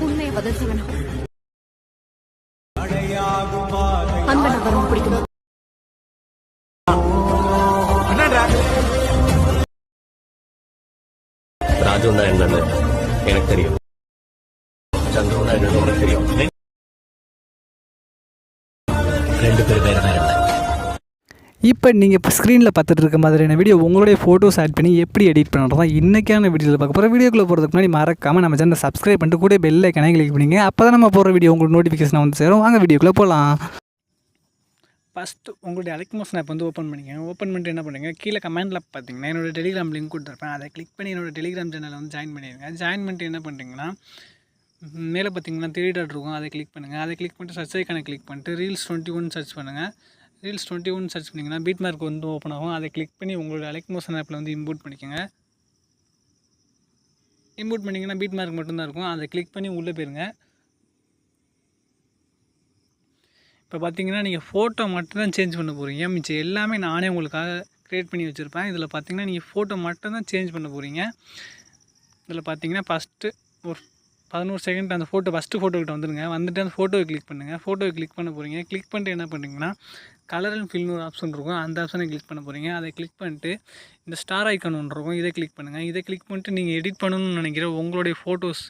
உண்மையை பதில் சொல்லணும். அந்த நபர் ரொம்ப பிடிக்குமா? ராஜுன்னா என்னன்னு எனக்கு தெரியும், சந்துருன்னா என்னன்னு உனக்கு தெரியும். 2 பேர் வேறு வேறு. இப்போ நீங்கள் இப்போ ஸ்க்ரீனில் பார்த்துட்டு இருக்க மாதிரியான வீடியோ உங்களுடைய ஃபோட்டோஸ் ஆட் பண்ணி எப்படி எடிட் பண்ணுறது தான் இன்றைக்கான வீடியோவில் பார்க்க போகிற. வீடியோக்குள்ளே போகிறதுக்கு முன்னாடி மறக்காமல் நம்ம சேனலை சப்ஸ்கிரைப் பண்ணிட்டு கூட பெல் ஐக்கானே கிளிக் பண்ணிங்க. அப்போ தான் நம்ம போகிற வீடியோ உங்களுக்கு நோட்டிஃபிகேஷன் வந்து சேரும். வாங்க வீடியோக்குள்ளே போகலாம். ஃபஸ்ட்டு உங்களுடைய அலெக்மோஷன் ஆப் வந்து ஓப்பன் பண்ணிக்கங்க. ஓப்பன் பண்ணிட்டு என்ன பண்ணுங்க, கீழே கமெண்ட்டில் பார்த்தீங்கன்னா என்னோட டெலிகிராம் லிங்க் கொடுத்துருப்பேன். அதை கிளிக் பண்ணி என்னோட டெலிகிராம் சேனலில் வந்து ஜாயின் பண்ணிடுங்க. ஜாயின் பண்ணிட்டு என்ன பண்ணுறீங்கன்னா, மேலே பார்த்தீங்கன்னா 3 டாட் இருக்கும், அதை கிளிக் பண்ணுங்கள். அதை கிளிக் பண்ணிட்டு சர்ச் ஐக்கானை கிளிக் பண்ணிட்டு ரீல்ஸ் 21 சர்ச் பண்ணுங்கள். ரீல்ஸ் 21 சர்ச் பண்ணிங்கன்னா பீட் மார்க் வந்து ஓப்பன் ஆகும். அதை கிளிக் பண்ணி உங்களோட அலெக்மோஷன் ஆப்பில் வந்து இம்போர்ட் பண்ணிக்கோங்க. இம்போர்ட் பண்ணிங்கன்னா பீட் மார்க் மட்டும்தான் இருக்கும். அதை கிளிக் பண்ணி உள்ளே போயிருங்க. இப்போ பார்த்தீங்கன்னா நீங்கள் ஃபோட்டோ மட்டும் தான் சேஞ்ச் பண்ண போகிறீங்க. மிச்சம் எல்லாமே நானே உங்களுக்காக க்ரியேட் பண்ணி வச்சுருப்பேன். இதில் பார்த்தீங்கன்னா நீங்கள் ஃபோட்டோ மட்டும் தான் சேஞ்ச் பண்ண போகிறீங்க. இதில் பார்த்தீங்கன்னா ஃபஸ்ட்டு ஒரு 11 செகண்ட் அந்த ஃபஸ்ட்டு ஃபோட்டோக்கிட்ட வந்துடுங்க. வந்துட்டு அந்த ஃபோட்டோவை கிளிக் பண்ணுங்கள். ஃபோட்டோவை கிளிக் பண்ண போகிறீங்க. கிளிக் பண்ணிட்டு என்ன பண்ணுறீங்கன்னா, கலர் அண்ட் ஃபில்னு ஒரு ஆப்ஷன் இருக்கும், அந்த ஆப்ஷனை கிளிக் பண்ண போகிறீங்க. அதை கிளிக் பண்ணிட்டு இந்த ஸ்டார் ஐக்கான் ஒன்று இருக்கும், இதை கிளிக் பண்ணுங்கள். இதை கிளிக் பண்ணிட்டு நீங்கள் எடிட் பண்ணணும்னு நினைக்கிற உங்களுடைய ஃபோட்டோஸ்,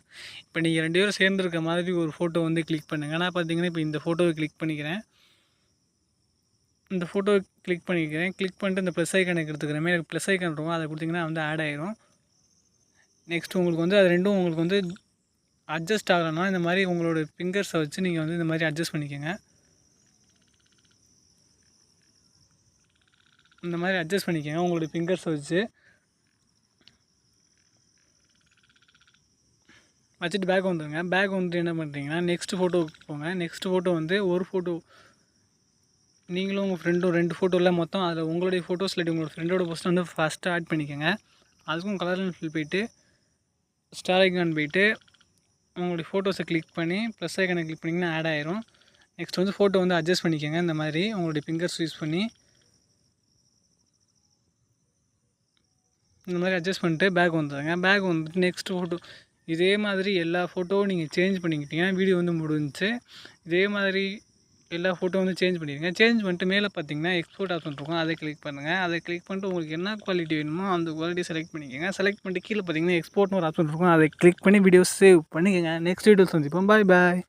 இப்போ நீங்கள் 2 பேரும் சேர்ந்துருக்க மாதிரி ஒரு ஃபோட்டோ வந்து கிளிக் பண்ணுங்கள். நான் பார்த்தீங்கன்னா இப்போ இந்த ஃபோட்டோவை கிளிக் பண்ணிக்கிறேன். இந்த ஃபோட்டோவை கிளிக் பண்ணிக்கிறேன். கிளிக் பண்ணிட்டு இந்த ப்ளஸ் ஐக்கானை எடுத்துக்கிறேன். மேலே ப்ளஸ் ஐக்கான் இருக்கும், அதை கொடுத்திங்கன்னா வந்து ஆட் ஆகிரும். நெக்ஸ்ட் உங்களுக்கு வந்து அது ரெண்டும் உங்களுக்கு வந்து அட்ஜஸ்ட் ஆகலைன்னா இந்த மாதிரி உங்களோட ஃபிங்கர்ஸை வச்சு நீங்கள் வந்து இந்த மாதிரி அட்ஜஸ்ட் பண்ணிக்கோங்க. இந்த மாதிரி அட்ஜஸ்ட் பண்ணிக்கோங்க உங்களுடைய ஃபிங்கர்ஸை வச்சுட்டு பேக் வந்துடுங்க. பேக் வந்துட்டு என்ன பண்ணுறீங்கன்னா, நெக்ஸ்ட் ஃபோட்டோவுக்கு போங்க. நெக்ஸ்ட் ஃபோட்டோ வந்து ஒரு ஃபோட்டோ நீங்களும் உங்கள் ஃப்ரெண்டும் 2 ஃபோட்டோ இல்லை மொத்தம், அதில் உங்களுடைய ஃபோட்டோஸ் இல்லாட்டி உங்களோட ஃப்ரெண்டோட போஸ்ட் வந்து ஃபஸ்ட்டு ஆட் பண்ணிக்கோங்க. அதுக்கும் கலர் அண்ட் ஃபில் போய்ட்டு ஸ்டார் ஐக்கான் போய்ட்டு உங்களுடைய ஃபோட்டோஸை கிளிக் பண்ணி ப்ளஸ் ஐக்கானை கிளிக் பண்ணிங்கன்னா ஆட் ஆயிரும். நெக்ஸ்ட் வந்து ஃபோட்டோ வந்து அட்ஜஸ்ட் பண்ணிக்கோங்க. இந்த மாதிரி உங்களுடைய ஃபிங்கர்ஸ் யூஸ் பண்ணி இந்த மாதிரி அட்ஜஸ்ட் பண்ணிட்டு பேக் வந்துடுங்க. பேக் வந்துட்டு நெக்ஸ்ட் ஃபோட்டோ இதே மாதிரி எல்லா ஃபோட்டோவும் நீங்கள் சேஞ்ச் பண்ணிக்கிட்டீங்கன்னா வீடியோ வந்து முடிஞ்சிச்சு. இதே மாதிரி எல்லா ஃபோட்டோ வந்து சேஞ்ச் பண்ணிடுங்க. சேஞ்ச் பண்ணிட்டு மேலே பார்த்தீங்கன்னா எக்ஸ்போர்ட் ஆப்ஷன் இருக்கும், அதை கிளிக் பண்ணுங்கள். அதை கிளிக் பண்ணிட்டு உங்களுக்கு என்ன குவாலிட்டி வேணுமோ அந்த குவாலிட்டி செலக்ட் பண்ணிக்கோங்க. செலக்ட் பண்ணிட்டு கீழே பார்த்தீங்கன்னா எக்ஸ்போர்ட்னு ஒரு ஆப்ஷன் இருக்கும், அதை கிளிக் பண்ணி வீடியோ சேவ் பண்ணிக்கோங்க. நெக்ஸ்ட் வீடியோ சந்திப்போம். பாய் பாய்.